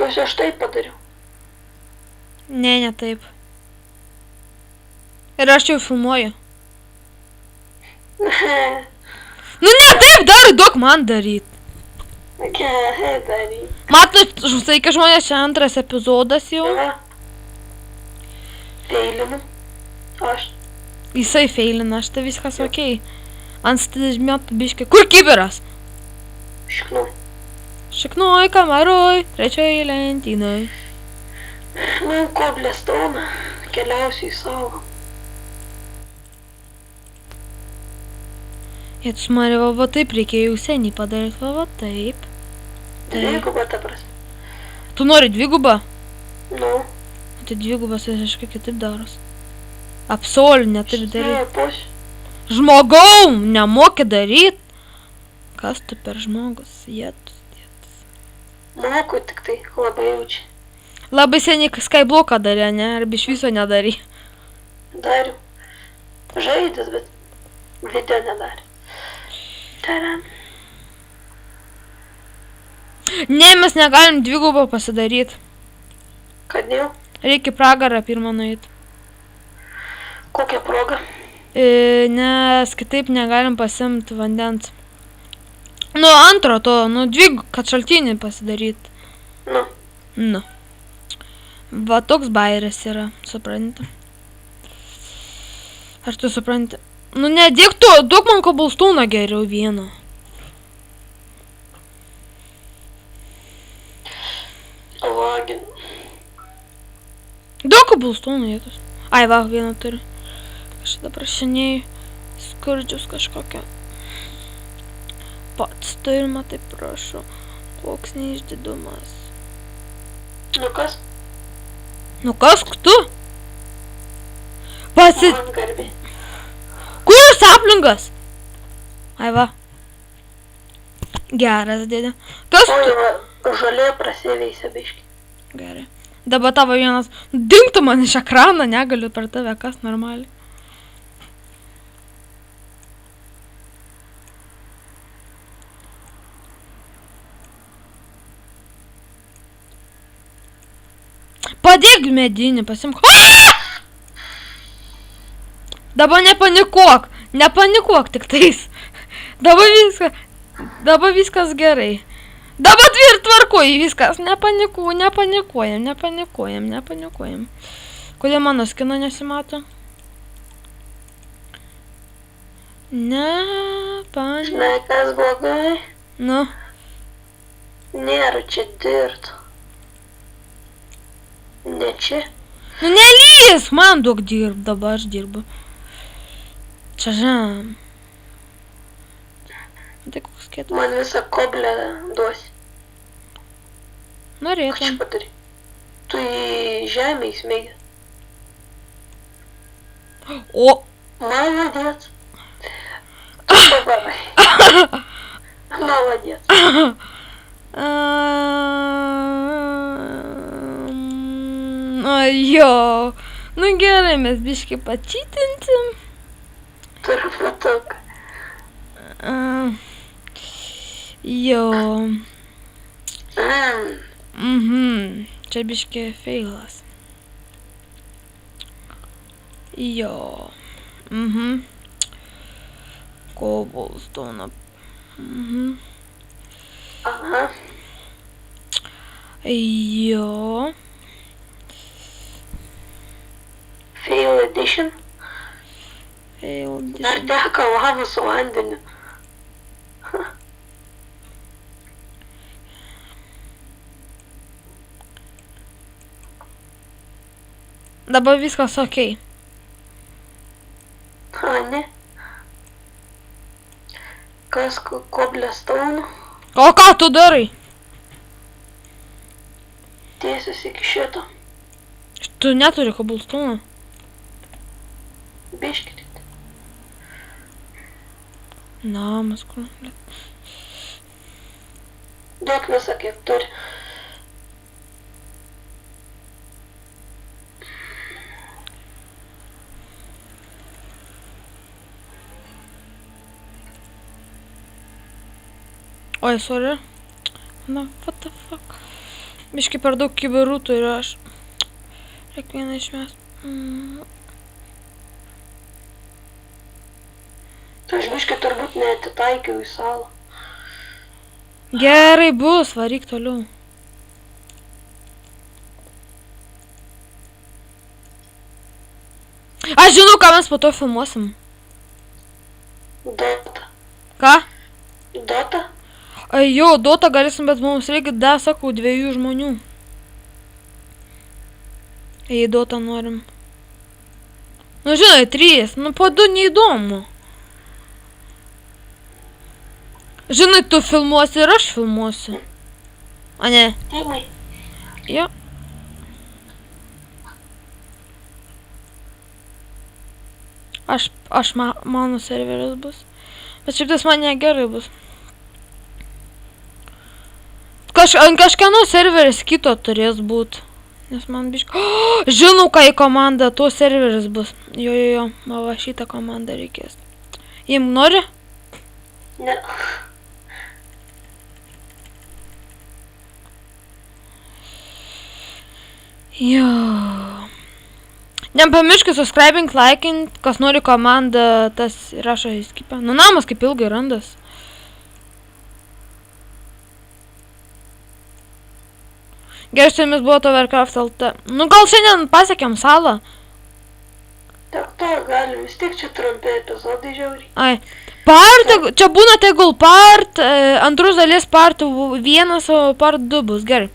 Tikiuosi, aš taip padariau. Ne taip. Ir aš jau filmuoju. Nu ne taip darai, duok man daryt. Gerai, daryk. Matot, sveiki žmonės, čia antras epizodas jau. Feilinu. Aš. Jisai feilina, aš tai viskas okei. Ant stadžmėtų biški. Kur kibiras? Šiknau. Šiknoj kamaroj, trečioje lentynoj. Nu, koblestauną. Keliausiu į savo. Jėtus Marija, va taip reikėjo jau seniai padaryti, va taip. Dvigubą, ta prasme. Tu nori dvigubą? Nu. Tai dvigubas visiškai kitaip daros. Absoliu, taip darai. Pus. Žmogau, nemoki daryt. Kas tu per žmogus? Jėtus. Moku tik tai, labai jaučiu. Labai seniai skybloką darė, ne? Arba iš viso nedarė. Dariu. Žaidęs, bet video nedarė. Taram. Ne, mes negalim dvigubą pasidaryti. Kodėl? Reikia pragarą pirmą nueiti. Kokia proga? Nes kitaip negalim pasimti vandens. Nu, antro to, nu, kad šaltinį pasidaryti. Nu. Nu. Va, toks bairis yra, supranti. Ar tu supranti? Nu, nedėk tu, duok man kobalstūną geriau vieną. Lagin. Duok kobalstūną, jėtus. Ai, va, vieną turiu. Aš dabar šiandien skurdžius kažkokią. Pats turima, tai prašau. Koks neišdidumas. Nu kas? Nu kas tu? Pasi... Man garbė. Kur saplingas? Ai va. Geras, dėdė. Kas tu? O, žalė prasėveisia biški. Gerai. Dabar tavo vienas... Dingtų man iš ekrano, negaliu per tave, kas normaliai. Padėk medinį, pasimk. Dabar nepanikuok. Nepanikuok tik tais. Dabar viskas gerai. Dabar tvarkoj viskas. Nepanikuojam. Kodėl mano skino nesimato? Žinai, kas blogai? Nu. Nėra čia dirt. Ne čia. Nu nelys, man duok dirb, dabar aš dirbu. Čia žem. Tai koks kietas. Man visą koblę duosi. Ką čia Norėtum. padarai? Tu į žemę įsmeigi. O. Молодец. Поворай. Молодец. Jo. Nu gerai, mes biškai pačytinsim. Turiu fotoką. Jo. Čia biškai feilas. Jo. Cobblestone. Aha. Jo. Fail edition. Fail Dar teka lava su vandeniu. Dabar viskas okei. A, ne. Kas koblestone? O ką tu darai? Tiesius iki šito. Tu neturi cobblestone. Biškit. Namas, kur. Duok visą, kiek turi. Oi, sorry. Na, what the fuck. Biškai per daug kibirų turiu aš. Reikia vieną išmest. Aš biškai turbūt neatitaikiau į salą. Gerai bus, varyk toliau. Aš žinau, ką mes po to filmuosim. Dota. Ką? Dota? Ai, jo, Dota galėsim, bet mums reikia, dar sakau, 2 žmonių. Jei Dota norim. Nu, žinai, 3. Nu, po 2 neįdomu. Žinai, tu filmuosi ir aš filmuosiu. A ne? Teimai. Jo. Mano serveris bus. Bet šiaip tas man negerai bus. Ant kažkieno serveris kito turės būt. Nes man biškai... Žinau, ką į komandą tuo serveris bus. Jo. Va šitą komandą reikės. Jiem nori? Ne. Jo. Nepamirškit subscribing, likint, kas nori komandą, tas rašo į skipą. Nu, namas kaip ilgai randas. Gerai, su jumis buvo to Warcraft LT. Nu, gal šiandien pasiekėm salą. Tak, galim, vis tiek čia trumpi epizodai žiauriai. Ai. Čia būna tegul part, antrus dalies part 1, o part 2 bus, gerai.